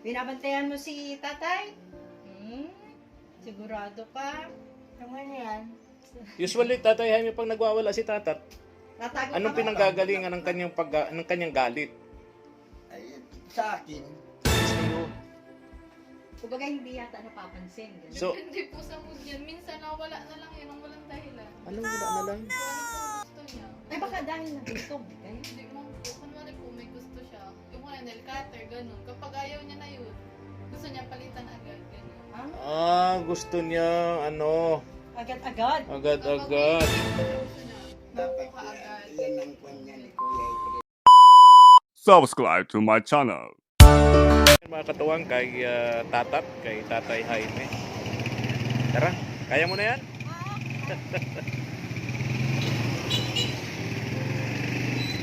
Binabantayan mo si tatay? Sigurado ka? Naman yan. Usually, Tatay Jaime, pag nagwawala si Tatat, Natago anong ka ba? pinanggagalingan ng kanyang galit? Ay, sa akin. Kumbaga hindi yata napapansin. Ganun. So, Hindi po sa mood yan. Minsan nawala na lang yun ang walang dahilan. anong wala na lang? Kung ano pong gusto niya. Ay baka dahil nagutog. Kaya Hindi mo po. Kunwari po may gusto siya. Yung mga nail cutter, ganun. Kapag ayaw niya na yun, gusto niya palitan agad, ganun. Gusto niya, agad-agad. agad-agad. Gusto niya, Dapat nakuha agad. yan ang kanya ni Kuya April. Subscribe to my channel. Mga katuwang kay Tatat, kay Tatay Jaime. Tara, kaya mo na yan?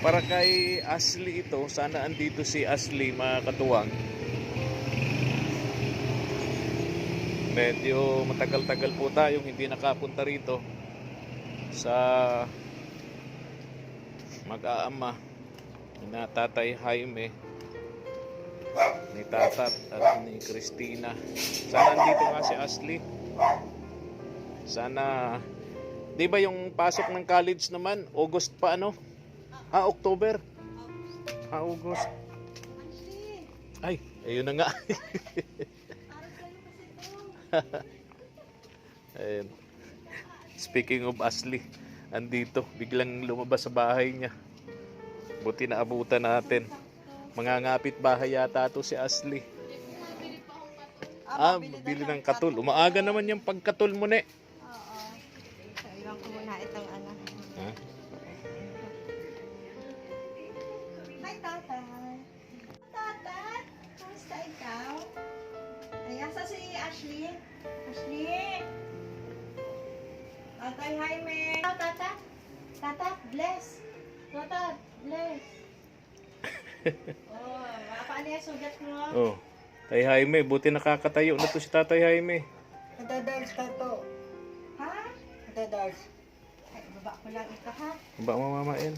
Para kay Ashley ito, sana andito si Ashley, mga katuwang. Medyo matagal-tagal po tayong hindi nakapunta rito sa mag-aama na Tatay Jaime, ni Tatat at ni Christina. Sana andito nga si Ashley. Sana, di ba yung pasok ng college naman, August pa ano? October. August. Ay, ayun na nga. Ayun. Speaking of Ashley, andito, biglang lumabas sa bahay niya. Buti na abutan natin. Mangangapit bahay yata to si Ashley. Mabili pa akong kato. Bili ng katul. Umaaga naman yung pagkatul mo, ne. Oo. So, iwan ko muna itong ano. Ha? Hi, tatay. Tatat, kamusta ikaw? Ay, asa si Ashley? Ashley? Tatay Jaime. Tatat? Tatat, bless. Tatat, bless. Paano yung sugat mo? Oh. Tay Jaime, buti nakakatayo na to si Tatay Jaime. Nadadals ka to. Ha? Nadadals. Ay, baba ko lang ito, ha? Ba mamamain?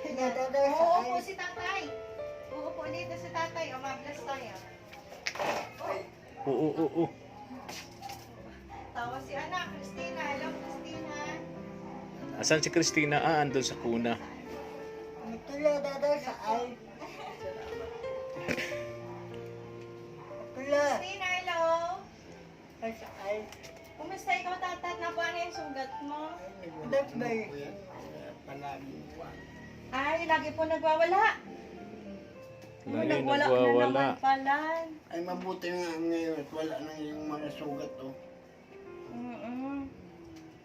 Nadadals sa Oo po ay. si tatay. Oo po dito si tatay. O, ma-bless tayo. Oo. Tawa si anak, Christina. Hello, Christina. Asan si Christina? Andun sa kuna. Ito nadadals sa ay. Pula. Christina, hello. Ay sa ay. Kumusta ikaw, tatat? Paano yung sugat mo? That's by palaging buwan. Ay, lagi po nagwawala. Lagi Nagwala na nagwawala. naman pala. Ay mabuti nga ngayon at wala na yung mga sugat to.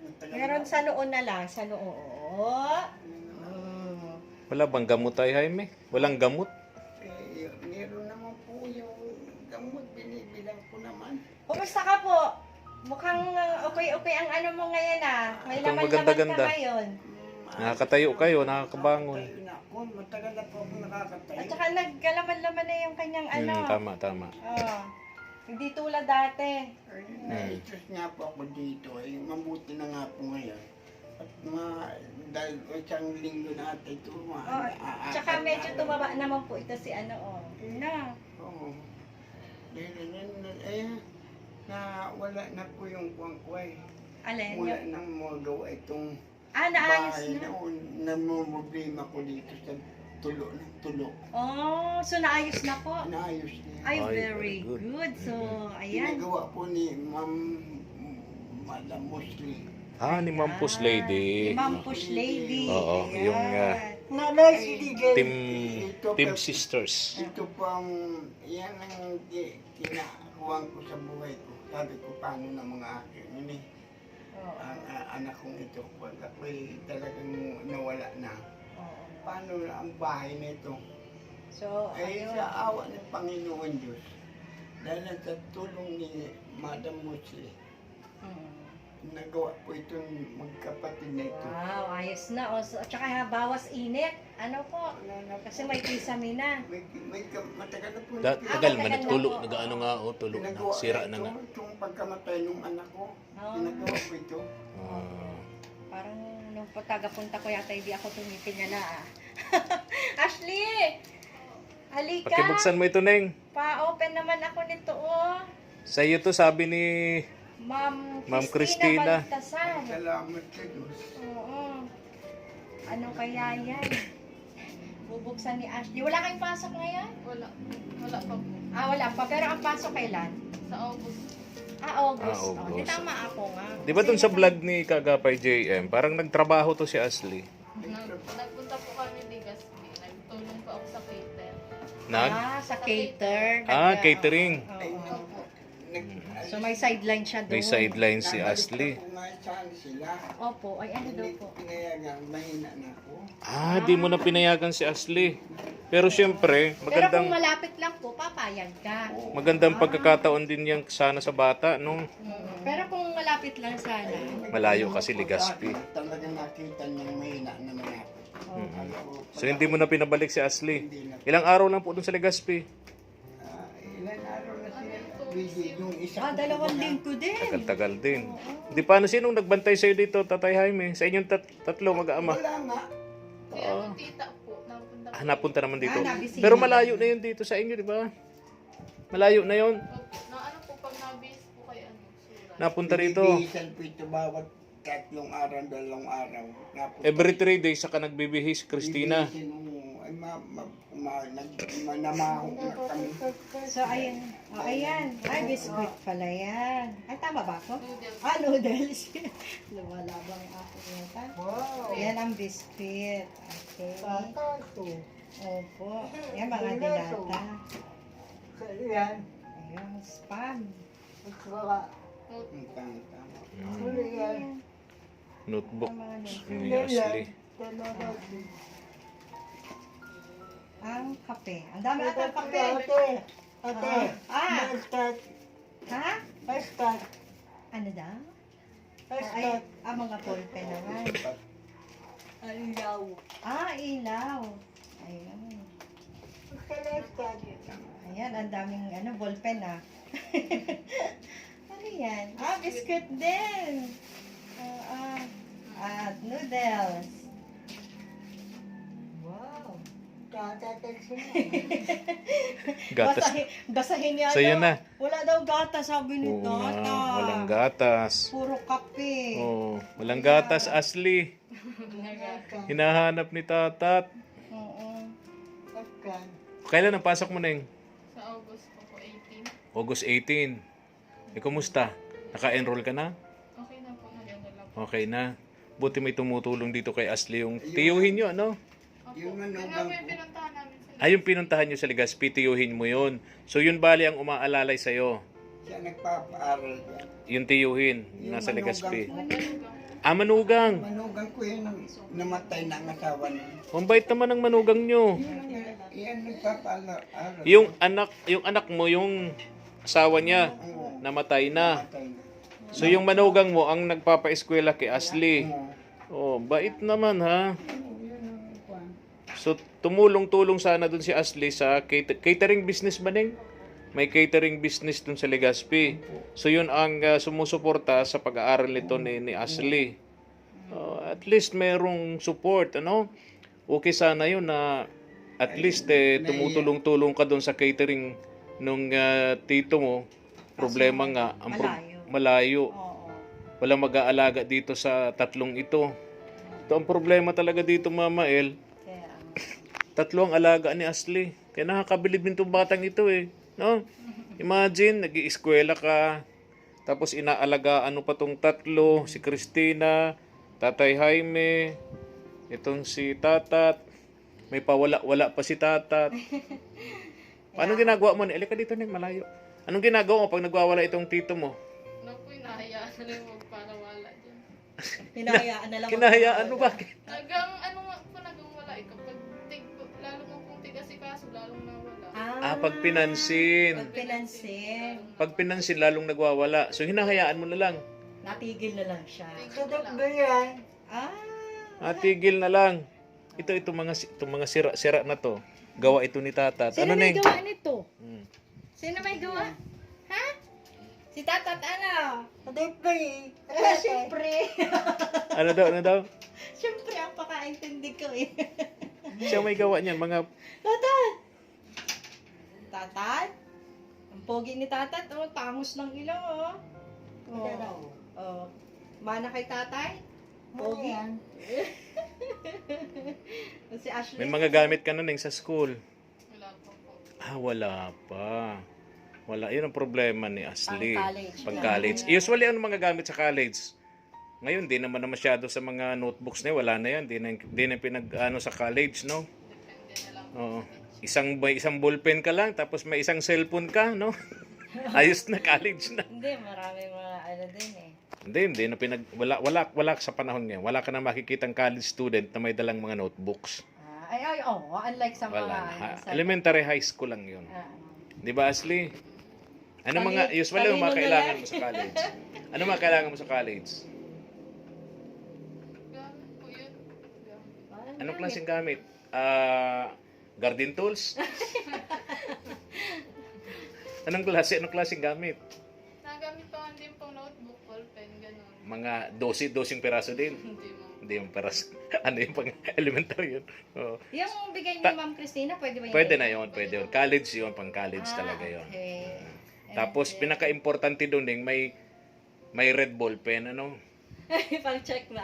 Matagal Meron na. sa noo na lang, sa noo. Wala bang gamot, Tay Jaime? Walang gamot? Meron naman po yung gamot, binibilang ko naman. Kumusta ka po? Mukhang okay ang ano mo ngayon ah. May Mukhang laman-laman maganda-ganda. ka ngayon. Nakakatayo kayo, nakakabangon. Tayo na ako, matagal na po ako nakakatayo. At saka nagkalaman-laman na yung kanyang ano. Tama. Oh. Hindi tulad dati. Ay, na-stress nga po ako dito. Ay, mabuti na nga po ngayon. At dahil isang linggo na ata ito. Oh, tsaka medyo tumaba naman po ito si ano oh. Na. Oo. Dahil wala na po yung kuwangkway. Alin? Mula nang magawa itong Naayos bahay na. na namumroblema ko dito sa tulo ng tulo. Oh, so naayos na po. Naayos niya. Ay, Ay, very very good. good. So, ayan. Ginagawa po ni Madam Mosley. Ni Mampus Lady. Ma'am Push Lady. Oo, Ayan. yung Nanay Siligay. Team Sisters. Ito po yan ang kinakuha ko sa buhay ko. Sabi ko, paano na mga akin. Ini, Oo. ang anak kong ito, pag ako'y talagang nawala na. Oo. Paano na ang bahay na ito? So, Ay ayun. sa awa ng Panginoon Diyos, dahil sa tulong ni Madam Mosley, nagawa po itong magkapatid na ito. Wow, ayos na. O, so, tsaka bawas init. Ano po? Kasi may kisame na. Matagal na po. Tagal man, matagal na nagtulo, po. nag-ano nga, tulo na, Ginagawa sira ko na ito, nga. itong pagkamatay ng anak ko, Oo. ginagawa ko ito. Parang nung pagkagapunta ko yata hindi ako tumitingala ah. Ashley! Halika. Pakibuksan mo ito, Neng. Pa-open naman ako nito, oh. Sa iyo to, sabi ni Ma'am Christina. Baltasar. Salamat sa Diyos. Oo. Ano kaya yan? Bubuksan ni Ashley. Wala kayong pasok ngayon? Wala. Wala pa po. Wala pa. Pero ang pasok kailan? Sa August. August. August. Oh, di tama ako nga. Di ba dun sa vlog ni Kagapay JM, parang nagtrabaho to si Ashley? Nagpunta po kami Legazpi. Nagtulong pa ako sa cater. Sa cater. Catering. Oo. Nag- So may sideline siya doon. May sideline si nabalik Ashley. ako nga saan sila. Opo. Ay, ano daw Hindi po? ko pinayagan, mahina na ako. Di mo na pinayagan si Ashley. Pero syempre, Pero kung magandang malapit lang po, papayag ka. magandang pagkakataon din yan sana sa bata, no? Pero kung malapit lang sana. Malayo kasi Legazpi. Talagang nakita niyang mahina naman ako. Alam ko, So hindi mo na pinabalik si Ashley. hindi na. Ilang araw lang po dun sa Legazpi? Ilan araw na siya busy yung isa. 2 linggo din. Tagal-tagal din. Di paano sinong nagbantay sa'yo dito, Tatay Jaime? Sa inyong tatlo mag-aama? Wala nga. Kaya yung tita po. Napunta po. Napunta naman dito. nabisita. Pero malayo na yun dito sa inyo, di ba? Malayo na yun. Opo. Na ano po pag nabis po kay ano. Sura. Napunta rito. Binibihisan po ito bawat 3 araw, 2 araw. Napunta- Every 3 days saka nagbibihis, Christina. Bibihisin mo. Ay, namaho na kami. So, ayan. Ayan. Ay, biscuit pala yan. Ay, tama ba ako? Noodles. Noodles. Lumalabang ako yata. Wow. Yan ang biscuit. Okay. Opo. Yan, mga dilata. Yan. Ayan, spam. Ang tama. Mm. Notebook Mga ni Ashley. Ang kape. Ang dami ata ang kape. Ha? Ano daw? Ay, mga ballpen naman. Ilaw. Ayan. Ayan, ang daming ballpen ano yan? Biscuit din. At noodles. Wow. Gatas. Basahin niya. So, yan na. Wala daw gatas, sabi ni Oo Tata. nga, walang gatas. Puro kape. Oh, walang gatas, Ashley. Hinahanap ni Tatat. Oo. Kailan ang pasok mo, Neng? Sa August po 18. August 18. Kumusta? Naka-enroll ka na? Okay na po. Nag-enroll po. Okay na. Buti may tumutulong dito kay Ashley yung tiyuhin nyo, ano? Opo. Yung Yun manugang nga po ko. yung pinuntahan namin sa Yung pinuntahan nyo sa Legazpi, tiyuhin mo yun. So yun bali ang umaalalay sa'yo. Siya nagpapaaral yan. Yung tiyuhin, Yung nasa Legazpi. manugang Manugang. Manugang ko yun, namatay na ang asawa niya. Ang bait naman ng manugang nyo. Yan nagpapaaral. Yung anak mo, yung asawa niya, Oo, namatay na. namatay na. So yung manugang mo ang nagpapa-eskwela kay Ashley. Oh, bait naman ha. So tumulong-tulong sana dun si Ashley sa catering business ba, Neng? May catering business dun sa Legazpi. So yun ang sumusuporta sa pag-aaral nito ni Ashley. At least merong support, ano? Okay sana yun na at least tumutulong-tulong ka dun sa catering nung tito mo. Problema nga, malayo. Oo. Walang mag-aalaga dito sa tatlong ito. Ito ang problema talaga dito, Mama El. Kaya, Tatlo ang alaga ni Ashley. Kaya nakakabilib din itong batang ito eh. No? Imagine, nag-ieskwela ka, tapos inaalagaan mo pa tong tatlo, si Christina, Tatay Jaime, itong si Tatat, may pawala-wala pa si Tatat. Anong ginagawa mo? Alika dito, Neng, malayo. Anong ginagawa mo pag nagwawala itong tito mo? Ano po, hinahayaan na lang magparawala dyan. hinahayaan na lang. Kinahayaan mo bakit? Hanggang ano nga po naging wala eh. Kapag lalo mo pong tigasikaso, lalong nawala. Pag pinansin. Pag pinansin. Pag pinansin, lalong nagwawala. So, hinahayaan mo na lang. Natigil na lang siya. Tigil na lang. Tigil na lang. Itong mga sira na to. Gawa ito ni Tatat. Sino may Neng? gawa nito? Hmm. Sino may gawa? Ha? Si Tatat ano? Siyempre. Ano daw? Siyempre ang pakaintindi ko eh. Siya may gawa niyan. Mga Tatat! Tatat? Ang pogi ni Tatat, oh. Tangos ng ilaw, oh. Oh. Mana kay tatay? Pogi? Si Ashley. May mga gamit ka na Neng sa school. Wala pa po. Wala pa. Wala. Yun ang problema ni Ashley. Pang-college. Pang-college. Usually, ano mga gamit sa college? Ngayon, di naman na masyado sa mga notebooks na wala na yan. Di na pinag-ano sa college, no? Depende na lang. Oo. May isang ballpen ka lang, tapos may isang cellphone ka, no? Ayos na, college na. Hindi, marami mga ano din eh. Hindi na wala sa panahon ngayon. Wala ka na makikitang college student na may dalang mga notebooks. Unlike sa mga... Wala na. sa- Elementary high school lang yun. Ah, Di ba, Ashley? Ano mga, Talino usually, ano mga na kailangan lang. mo sa college? Ano mga kailangan mo sa college? Gamit po yun. Gamit. ah, Anong gamit. klaseng gamit? Garden tools? Anong klaseng gamit? Nagamit pa nga din pong notebook, ballpen, ganun. Mga 12 piraso din. Hindi mo. Hindi yung piraso. Ano yung pang elementary yun? Oo. Yung bigay ni Ma'am Christina, pwede ba yun? Pwede na yun, pwede yun. College yun, pang college talaga yun. Okay. Tapos, pinaka-importante doon ding may red ball pen, ano? Pag-check na.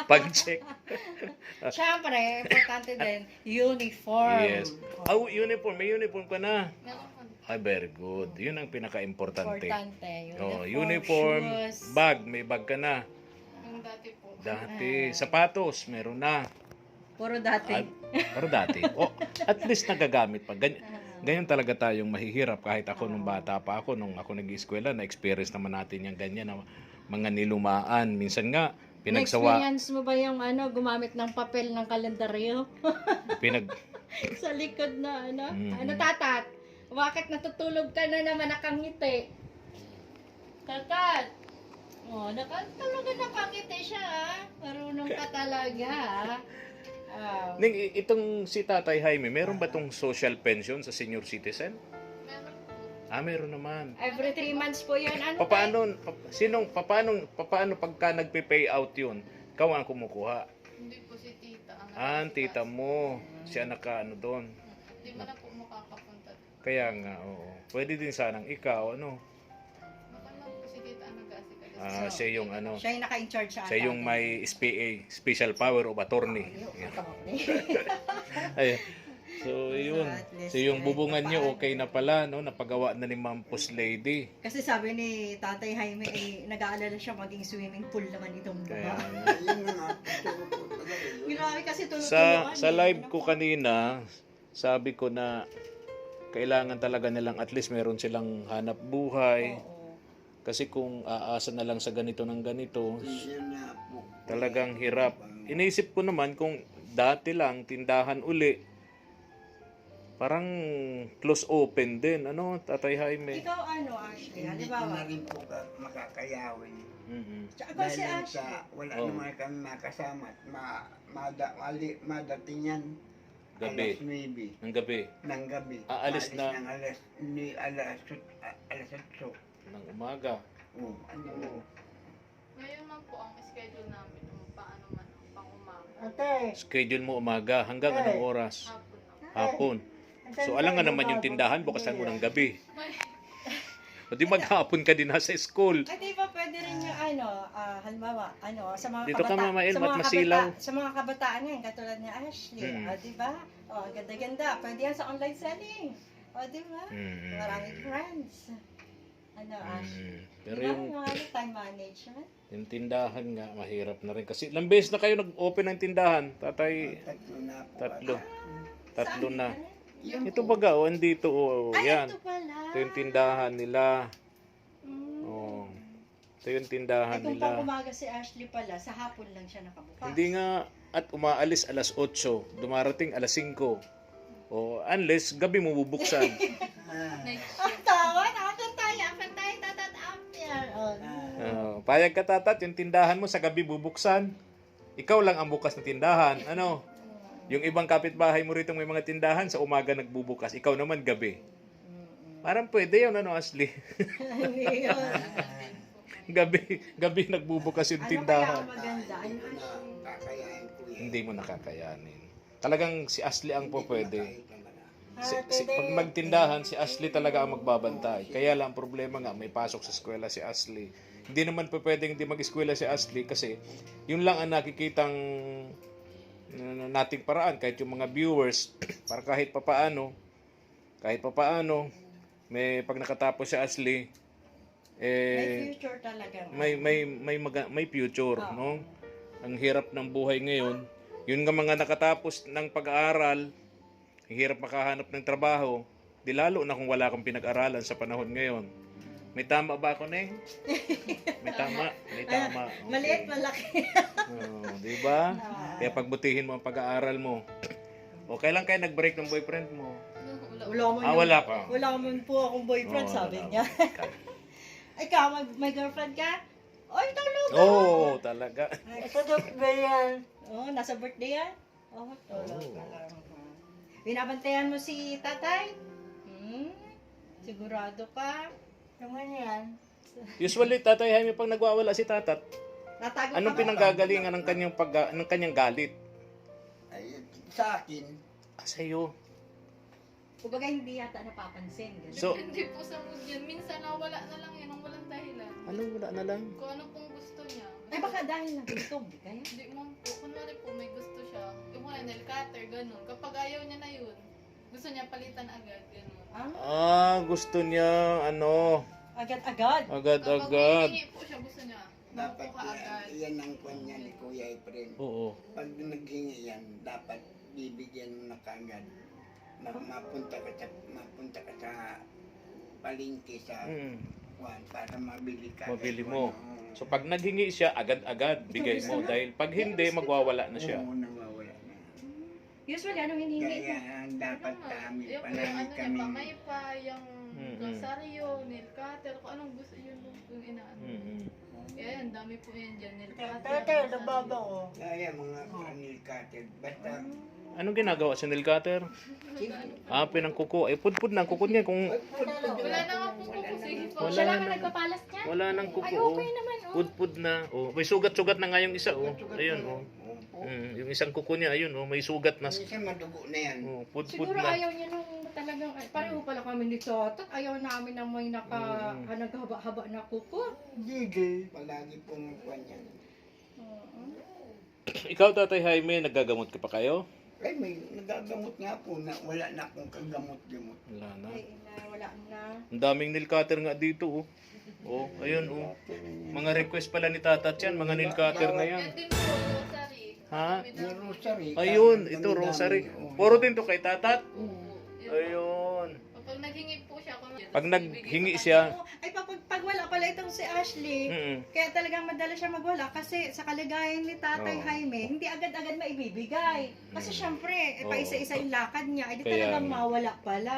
Pag-check. Siyempre, importante din, uniform. Yes. Uniform. May uniform ka na. Meron po. Ay, very good. Yun ang pinaka-importante. Importante. Uniform, shoes. bag. May bag ka na. Yung dati po. Dati, sapatos, meron na. Puro dati. Pero dati. At least nagagamit pa. Ganyan talaga tayong mahihirap. Kahit ako nung bata pa ako, nung ako nag-eskwela, na-experience naman natin yung ganyan na mga nilumaan. Minsan nga, pinagsawa. Na-experience mo ba yung gumamit ng papel ng kalendaryo? Sa likod na Mhm. Tatat? Bakit natutulog ka na naman nakangiti? Tatat! Talaga nakangiti siya, ah. Marunong ka talaga, ah. Ning, itong si Tatay Jaime, meron ba tong social pension sa senior citizen? Meron po. Meron naman. Every 3 months po yun. Paano pagka nagpe-pay out yun? Ikaw ang kumukuha. Hindi po si tita. Ang tita mo. Siya doon. Hindi mo na po makakapunta. Kaya nga, oo. Pwede din sanang ikaw, ano? Baka lang po si tita ang nag-aasikaso. Siya yung Siya yung naka-in-charge sa siya yung may SPA, Special Power of Attorney. Ay, so yun. At least, So yung kahit bubungan niyo papaano. okay na pala, no? Napagawa na ni Ma'am Post Lady. Kasi sabi ni Tatay Jaime, nag-aalala siya maging swimming pool naman itong Kaya buka. nga. Ayun na nga, tutulog po talaga yun. Grabe kasi tulog-tulungan. Sa live ko kanina, sabi ko na kailangan talaga nilang at least meron silang hanap buhay. Oo. Kasi kung aasa na lang sa ganito ng ganito, Yun na po. talagang hirap. Iniisip ko naman kung dati lang, tindahan uli, parang close open din. Ano, Tatay Jaime? Ikaw Ashley, Hindi ko halimbawa. na rin po makakayawin. Mhm. Tsaka si Dahil lang Ashley. sa wala Oh. naman kami makasama at madating yan. Gabi. Alas 9 Ng gabi. ng gabi. Alis na. Ng alas 8. Ng umaga. Oh, ano. Ngayon man po ang schedule namin kung paano man pang umaga. Schedule mo umaga hanggang anong oras? Hapon na. Hapon. So alam nga naman yung tindahan, bukasan mo ng gabi. O di maghapon ka din nasa school. Ay, di ba pwede rin yung halimbawa, sa mga Dito ka, Mama Elma, at masilaw. Sa mga kabataan ngayon, katulad ni Ashley, di ba? Ang ganda-ganda. Pwede yan sa online selling. Di ba? Mm. Maraming friends. Ashley? Pero Diba? yung Time management. Yung tindahan nga, mahirap na rin. Kasi ilang beses na kayo nag-open ng tindahan, tatay. Tatlo na po. Tatlo na. Yun Ito po. baga, andito, yan. Ito pala. Ito yung tindahan nila. Mm. Oh. Ito yung tindahan Kung pang nila. umaga si Ashley pala, sa hapon lang siya nakabukas. Hindi nga, at umaalis alas 8, dumarating alas 5. O, unless gabi mo bubuksan. Night Ang tawa, akan tayo, tatat after. Payag ka tatat, yung tindahan mo sa gabi bubuksan. Ikaw lang ang bukas na tindahan. Ano? Yung ibang kapitbahay mo rito may mga tindahan, sa umaga nagbubukas. Ikaw naman gabi. Parang pwede yun, ano, Ashley? Hindi yun. gabi nagbubukas yung Ano kaya tindahan. ang maganda? Ano, Hindi ko na kakayain po yan. Hindi mo nakakayanin. Talagang si Ashley ang po pwede. Hindi ko na kaya talaga. Pag magtindahan, si Ashley talaga ang magbabantay. Kaya lang, problema nga, may pasok sa eskwela si Ashley. Hindi naman pa pwedeng hindi mag-eskwela si Ashley kasi yun lang ang nakikitang nating paraan. Kahit yung mga viewers, para kahit papaano, pag nakatapos si Ashley, May future talaga. may future, no? Ang hirap ng buhay ngayon. Yun nga mga nakatapos ng pag-aaral, ang hirap makahanap ng trabaho, di lalo na kung wala kang pinag-aralan sa panahon ngayon. May tama ba ako, Neng? May tama. Okay. Maliit, malaki. Di ba? Kaya pagbutihin mo ang pag-aaral mo. Okay lang kayo nag-break ng boyfriend mo. Wala ka. Wala man po akong boyfriend, sabi niya. Ikaw, may girlfriend ka? Ay, talaga. Oo, talaga. Nasa birthday yan? Talaga. Binabantayan mo si tatay? Sigurado ka? Naman yan. Usually, Tatay Jaime, pag nagwawala si Tatat, Natago anong ka ba? pinanggagalingan ng kanyang galit? Ay, sa akin, Sa'yo. Kumbaga hindi yata napapansin. Ganun. So, Hindi po sa mood yan. Minsan nawala na lang yan ang walang dahilan. anong wala na lang? Kung ano pong gusto niya. Ay baka dahil na gusto, di kaya? Hindi mo po. Kunwari po may gusto siya. Yung mga nail cutter, ganun. Kapag ayaw niya na yun, gusto niya palitan agad, ganun. Gusto niya, Agad-agad. Kapag agad-agad. humingi po siya, gusto niya. dapat Makuha agad. yan ang kwan niya ni Kuya Efren. Oo. Pag naghingi yan, dapat bibigyan mo na kagad. Mapunta ka sa palengke sa kwan para mabili ka. Mabili mo. So, pag naghingi siya, agad-agad bigay mo. Dahil pag hindi, magwawala na siya. Oo, nawawala na. Usually, anong hinihingi mo? Kaya dapat kami, Yung palagi ano niya, kami. pamaypa, yung rosaryo, nail cutter, kung anong gusto yun yung inaano. Kaya yan, dami po yan dyan, nail cutter. ko. Kaya mga anil cutter, basta Anong ginagawa sa nail cutter? Pinangkuko. Pudpud na ang kuko niya kung Wala na nga po kuko, sige po. Wala Siya lang na. ang nagpapalas niya? wala nang kuko. Ay, okay naman, Pudpud na. May sugat-sugat na nga yung isa. Ayun. Yung isang kuko niya, ayun. May sugat na. minsan madugo na yan. Pudpud Siguro na. ayaw niya nung talagang, pareho pala kami ni Totot. Ayaw namin na may naghaba-haba na kuko. Palagi pong kwan yan. Ikaw, Tatay Jaime, nagagamot ka pa kayo? Ay, may nagagamot nga po na wala na akong kagamot-gamot. Wala na. Wala na. Ang daming nail cutter nga dito. Ayun. Mga request pala ni Tatat yan. Mga nail cutter na yan. Yan din po, rosary. Ha? Yung rosary. Ayun, kami ito dami. rosary. Oo. Puro din to kay Tatat. Yun. Ayun. Kapag naghingi po siya, Pag naghingi siya, Ay, pag wala pala itong si Ashley, kaya talagang madala siya magwala kasi sa kalagayan ni Tatay Jaime, hindi agad-agad maibibigay. Kasi syempre, paisa-isa yung lakad niya, ay di Kaya talagang nga. mawala pala.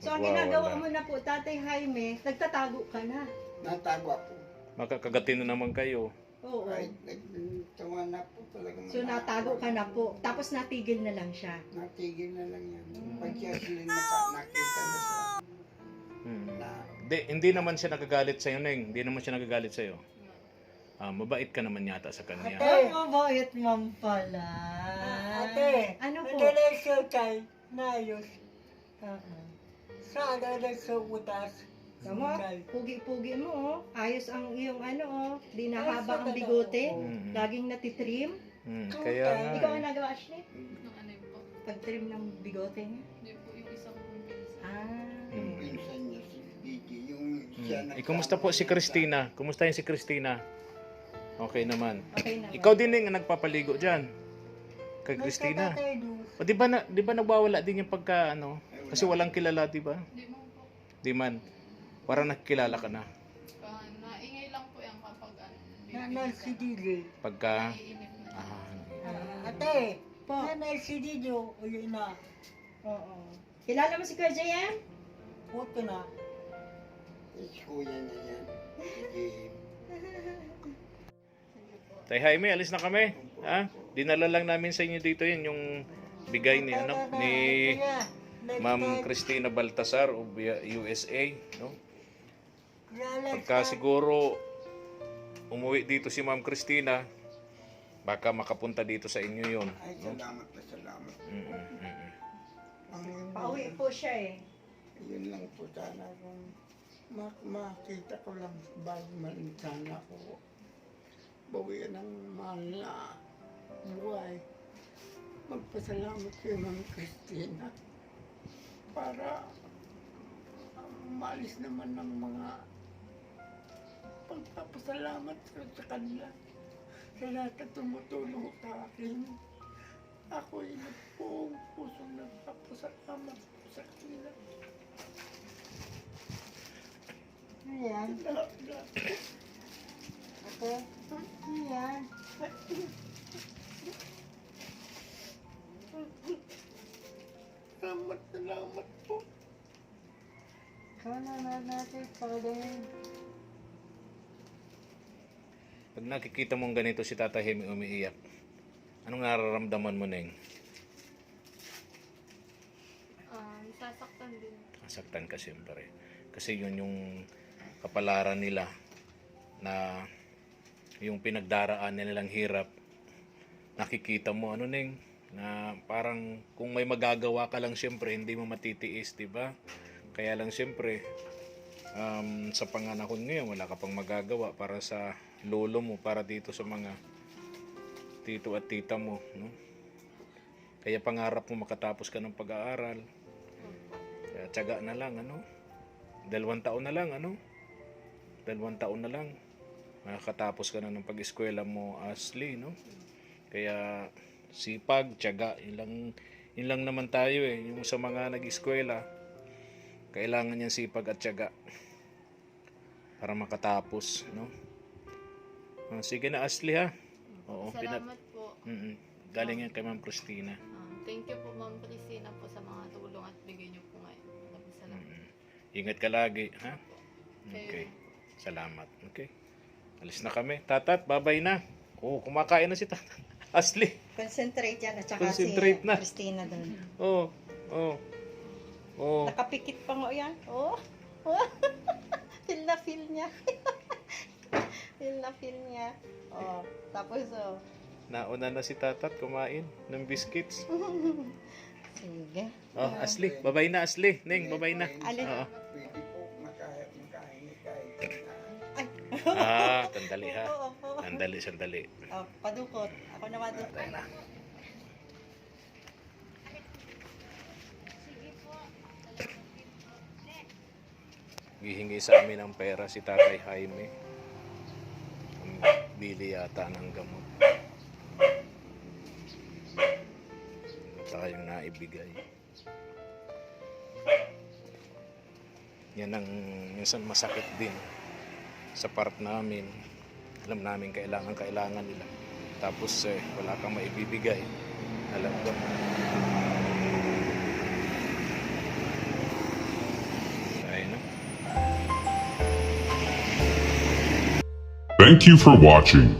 So, ang Magwawala. ginagawa mo na po, Tatay Jaime, nagtatago ka na. Natago ako. makakagatin na naman kayo. Oo. Ay, nagtawa na po talaga. So, natago ka na po. Tapos natigil na lang siya. Natigil na lang yan. Pag siya sila nakita na sa na Hindi naman siya nagagalit sa'yo, Neng. Hindi naman siya nagagalit sa'yo. Mabait ka naman yata sa kanya. Ay, mabait man pala. Ate, Ano po? nagdala tayo na ayos. Oo. Sana na sa utas. Tama, pugi-pugi mo, oh. Ayos ang iyong di nahaba ang bigote. Laging natitrim. Kaya nga. Ikaw ang nagawa, Ashley? nung ano yun po. Pag-trim ng bigote niya. Hindi po yung isang pinsan. yung pinsan niya si Gigi, yung siya Kumusta po si Christina? Kumusta yung si Christina? Okay naman. Okay naman. Ikaw din yung nagpapaligo dyan. Kay Christina. O di ba nagwawala din yung pagka kasi walang kilala, di ba? Hindi mo po. Di man. Parang nakikilala ka na. Naingay lang po yan kapag Nanay si Dili. Pagka naiinip na. Ate, Po. nanay si Dili o yun na. Oo. Kilala mo si Kuya JM? Puto na. kuya niya yan. Gigi. Tay Jaime, alis na kami. Dinala lang namin sa inyo dito yun yung bigay ni Ma'am Christina Baltasar of USA, no? Pagka siguro umuwi dito si Ma'am Christina, baka makapunta dito sa inyo yun. Ay, salamat na salamat. Pauwi po siya eh. Yun lang po sana kung makita ko lang bago man sana ko bawian ng mahal na buhay. Magpasalamat kay Ma'am Christina para maalis naman ng mga pagpapasalamat sa kanila sa lahat na tumutulong sa akin. Ako'y buong pusong nagpapasalamat sa kanila. Ayan. Lahat. Ate. Ayan. Salamat po. Ikaw na natin pa rin. Pag nakikita mong ganito si Tata Jaime umiiyak, anong nararamdaman mo, Neng? Sasaktan din. Nasaktan ka siyempre. Kasi yun yung kapalaran nila na yung pinagdaraan nilang hirap. Nakikita mo, ano, Neng? Na parang kung may magagawa ka lang siyempre, hindi mo matitiis, di ba? Kaya lang siyempre, sa panganahon ngayon, wala ka pang magagawa para sa lolo mo, para dito sa mga tito at tita mo, no? Kaya pangarap mo makatapos ka ng pag-aaral. Kaya tiyaga na lang, ano? 2 taon na lang, ano? 2 taon na lang. Makakatapos ka na ng pag-eskwela mo, Ashley, no? Kaya sipag, tiyaga, yun lang naman tayo eh. Yung sa mga nag-eskwela, kailangan yan sipag at tiyaga para makatapos, no? Sige na, Ashley, ha? Oo, Salamat po. Galing yan kay Ma'am Christina. Thank you po, Ma'am Christina, po sa mga tulong at bigay niyo po ngayon. Salamat. Ingat ka lagi, ha? Okay. Salamat. Okay. Alis na kami. Tatat, babay na. Oh, kumakain na si Tatat. Ashley. Concentrate yan at saka Concentrate si na. Christina doon. Oh. Nakapikit pa nga yan. Oh. Feel na feel niya. Feel na feel niya. Oh. Tapos Nauna na si Tatat kumain ng biscuits. sige. Oh, Ashley. Babay na, Ashley. Neng, babay na. Alin? Oo. Pwede po makahingi kahit Sandali ha. Oo. Sandali. Oh, padukot. Ako na madukot. Tayo na. Gihingi sa amin ng pera si Tatay Jaime. Bili yata ng gamot. Tayong naibigay. Yan ang minsan masakit din sa part namin. Alam namin kailangan nila. Tapos wala kang maibibigay. Alam ko. Ayun na. Thank you for watching.